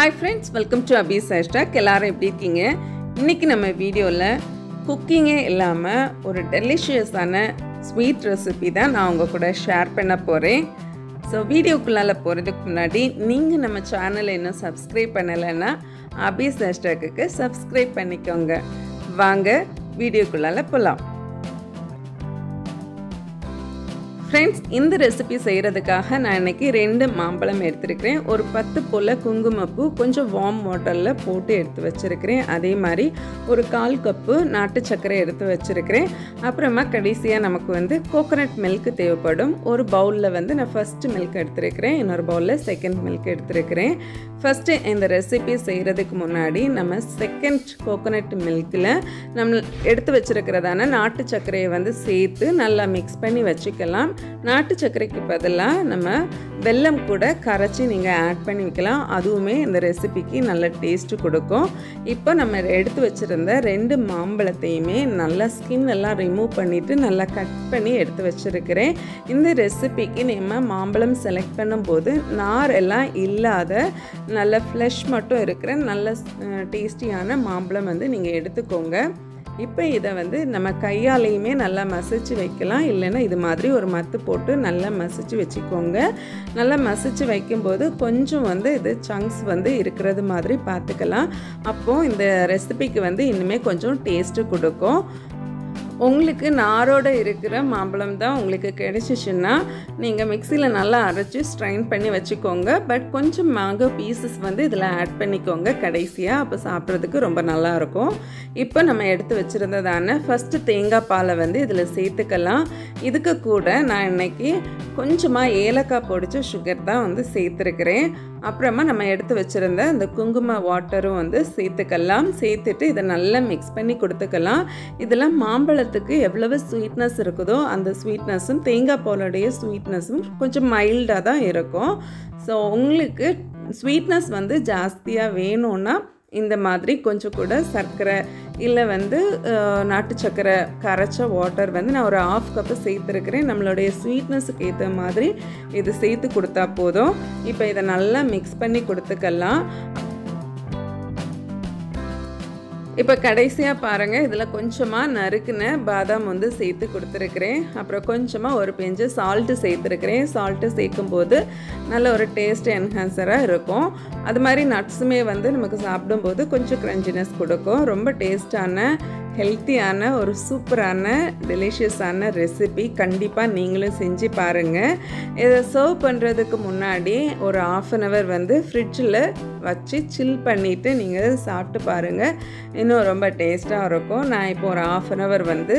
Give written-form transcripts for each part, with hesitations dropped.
Hi friends, welcome to Abhi's Hashtag. எல்லாரும் எப்படி இருக்கீங்க? இன்னைக்கு நம்ம வீடியோல குக்கிங்கே இல்லாம ஒரு டெலிஷியஸான ஸ்வீட் ரெசிபி தான் நான் உங்க கூட ஷேர் பண்ண போறேன். ஸோ வீடியோக்குள்ளால போகிறதுக்கு முன்னாடி நீங்கள் நம்ம சேனலை இன்னும் சப்ஸ்கிரைப் பண்ணலைன்னா அபிஸ் ஹேஷ்டாக்கு சப்ஸ்கிரைப் பண்ணிக்கோங்க. வாங்க வீடியோக்குள்ளால போகலாம். ஃப்ரெண்ட்ஸ், இந்த ரெசிபி செய்கிறதுக்காக நான் இன்றைக்கி 2 மாம்பழம் எடுத்துருக்கிறேன். ஒரு 10 போல் குங்குமப்பூ கொஞ்சம் வார்ம் வாட்டரில் போட்டு எடுத்து வச்சுருக்கிறேன். அதே மாதிரி ஒரு 1/4 கப்பு நாட்டு சர்க்கரை எடுத்து வச்சுருக்கிறேன். அப்புறமா கடைசியாக நமக்கு கோகோனட் மில்க் தேவைப்படும். ஒரு பவுலில் நான் ஃபஸ்ட்டு மில்க் எடுத்துருக்கிறேன், இன்னொரு பவுலில் செகண்ட் மில்க் எடுத்துருக்கிறேன். ஃபஸ்ட்டு இந்த ரெசிபி செய்கிறதுக்கு முன்னாடி நம்ம செகண்ட் கோகோனட் மில்கில் நம்ம எடுத்து வச்சுருக்கிறதான நாட்டு சர்க்கரையை சேர்த்து நல்லா மிக்ஸ் பண்ணி வச்சுக்கலாம். நாட்டு சர்க்கரைக்கு பதிலாக நம்ம வெல்லம் கூட கரைச்சி நீங்கள் ஆட் பண்ணி வைக்கலாம். அதுவுமே இந்த ரெசிபிக்கு நல்ல டேஸ்ட்டு கொடுக்கும். இப்போ நம்ம எடுத்து வச்சுருந்த 2 மாம்பழத்தையுமே நல்லா ஸ்கின் எல்லாம் ரிமூவ் பண்ணிவிட்டு நல்லா கட் பண்ணி எடுத்து வச்சுருக்கிறேன். இந்த ரெசிபிக்கு நம்ம மாம்பழம் செலக்ட் பண்ணும்போது நார் எல்லாம் இல்லாத நல்ல ஃப்ளஷ் மட்டும் இருக்கிற நல்ல டேஸ்டியான மாம்பழம் நீங்கள் எடுத்துக்கோங்க. இப்போ இதை நம்ம கையாலையுமே நல்லா மசிச்சு வைக்கலாம், இல்லைன்னா இது மாதிரி ஒரு மத்து போட்டு நல்லா மசிச்சு வச்சுக்கோங்க. நல்லா மசிச்சு வைக்கும்போது கொஞ்சம் இது சங்க்ஸ் இருக்கிறது மாதிரி பார்த்துக்கலாம். அப்போது இந்த ரெசிபிக்கு இன்னுமே கொஞ்சம் டேஸ்ட்டு கொடுக்கும். உங்களுக்கு நாரோடு இருக்கிற மாம்பழம் தான் உங்களுக்கு கிடைச்சிச்சுன்னா நீங்கள் மிக்சியில் நல்லா அரைச்சி ஸ்ட்ரைன் பண்ணி வச்சுக்கோங்க. பட் கொஞ்சம் மேங்கோ பீசஸ் இதில் ஆட் பண்ணிக்கோங்க கடைசியாக, அப்போ சாப்பிட்றதுக்கு ரொம்ப நல்லாயிருக்கும். இப்போ நம்ம எடுத்து வச்சுருந்ததான ஃபஸ்ட்டு தேங்காய் பாலை இதில் சேர்த்துக்கலாம். இதுக்கு கூட நான் இன்றைக்கி கொஞ்சமாக ஏலக்காய் பொடிச்ச சுகர் தான் சேர்த்துருக்கிறேன். அப்புறமா நம்ம எடுத்து வச்சுருந்த அந்த குங்கும வாட்டரும் சேர்த்துக்கலாம். சேர்த்துட்டு இதை நல்லா மிக்ஸ் பண்ணி கொடுத்துக்கலாம். இதில் மாம்பழத்துக்கு எவ்வளவு ஸ்வீட்னஸ் இருக்குதோ அந்த ஸ்வீட்னஸும் தேங்காய் பாலுடைய ஸ்வீட்னஸும் கொஞ்சம் மைல்டாக தான் இருக்கும். ஸோ உங்களுக்கு ஸ்வீட்னஸ் ஜாஸ்தியாக வேணும்னா இந்த மாதிரி கொஞ்சம் கூட சர்க்கரை இல்லை நாட்டு சர்க்கரை கரைச்ச வாட்டர் நான் ஒரு 1/2 கப்பு சேர்த்துருக்கிறேன். நம்மளுடைய ஸ்வீட்னஸுக்கு ஏற்ற மாதிரி இது சேர்த்து கொடுத்தா போதும். இப்போ இதை நல்லா மிக்ஸ் பண்ணி கொடுத்துக்கலாம். இப்போ கடைசியாக பாருங்கள், இதில் கொஞ்சமாக நறுக்குன பாதாம் சேர்த்து கொடுத்துருக்குறேன். அப்புறம் கொஞ்சமாக ஒரு பிஞ்சு சால்ட்டு சேர்த்துருக்குறேன். சால்ட்டு சேர்க்கும்போது நல்ல ஒரு டேஸ்ட் என்ஹான்சராக இருக்கும். அது மாதிரி நட்ஸுமே நமக்கு சாப்பிடும்போது கொஞ்சம் க்ரன்ச்சினஸ் கொடுக்கும். ரொம்ப டேஸ்டான ஹெல்த்தியான ஒரு சூப்பரான டெலிஷியஸான ரெசிபி கண்டிப்பாக நீங்களும் செஞ்சு பாருங்கள். இதை சர்வ் பண்ணுறதுக்கு முன்னாடி ஒரு 1/2 hour ஃப்ரிட்ஜில் வச்சு சில் பண்ணிவிட்டு நீங்கள் சாப்பிட்டு பாருங்கள், இன்னும் ரொம்ப டேஸ்ட்டாக இருக்கும். நான் இப்போ ஒரு 1/2 hour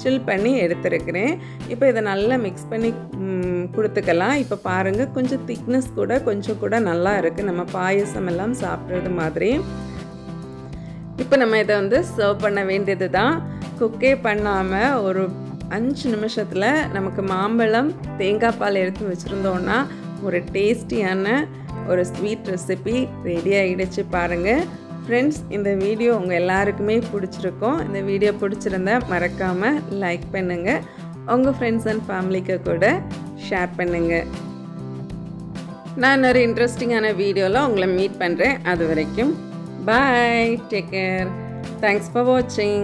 சில் பண்ணி எடுத்துருக்கிறேன். இப்போ இதை நல்லா மிக்ஸ் பண்ணி கொடுத்துக்கலாம். இப்போ பாருங்கள், கொஞ்சம் திக்னஸ் கூட கொஞ்சம் கூட நல்லா இருக்குது, நம்ம பாயசம் எல்லாம் சாப்பிட்றது மாதிரி. இப்போ நம்ம இதை சர்வ் பண்ண வேண்டியது தான். குக்கே பண்ணாமல் ஒரு 5 நிமிஷத்தில் நமக்கு மாம்பழம் தேங்காய் பால் எடுத்து வச்சுருந்தோன்னா ஒரு டேஸ்டியான ஒரு ஸ்வீட் ரெசிபி ரெடி ஆகிடுச்சு பாருங்கள். ஃப்ரெண்ட்ஸ், இந்த வீடியோ உங்கள் எல்லாருக்குமே பிடிச்சிருக்கும். இந்த வீடியோ பிடிச்சிருந்தா மறக்காமல் லைக் பண்ணுங்கள், உங்கள் ஃப்ரெண்ட்ஸ் அண்ட் ஃபேமிலிக்கு கூட ஷேர் பண்ணுங்கள். நான் ஒரு இன்ட்ரெஸ்டிங்கான வீடியோவில் உங்களை மீட் பண்ணுறேன். அது வரைக்கும் bye, take care, thanks for watching.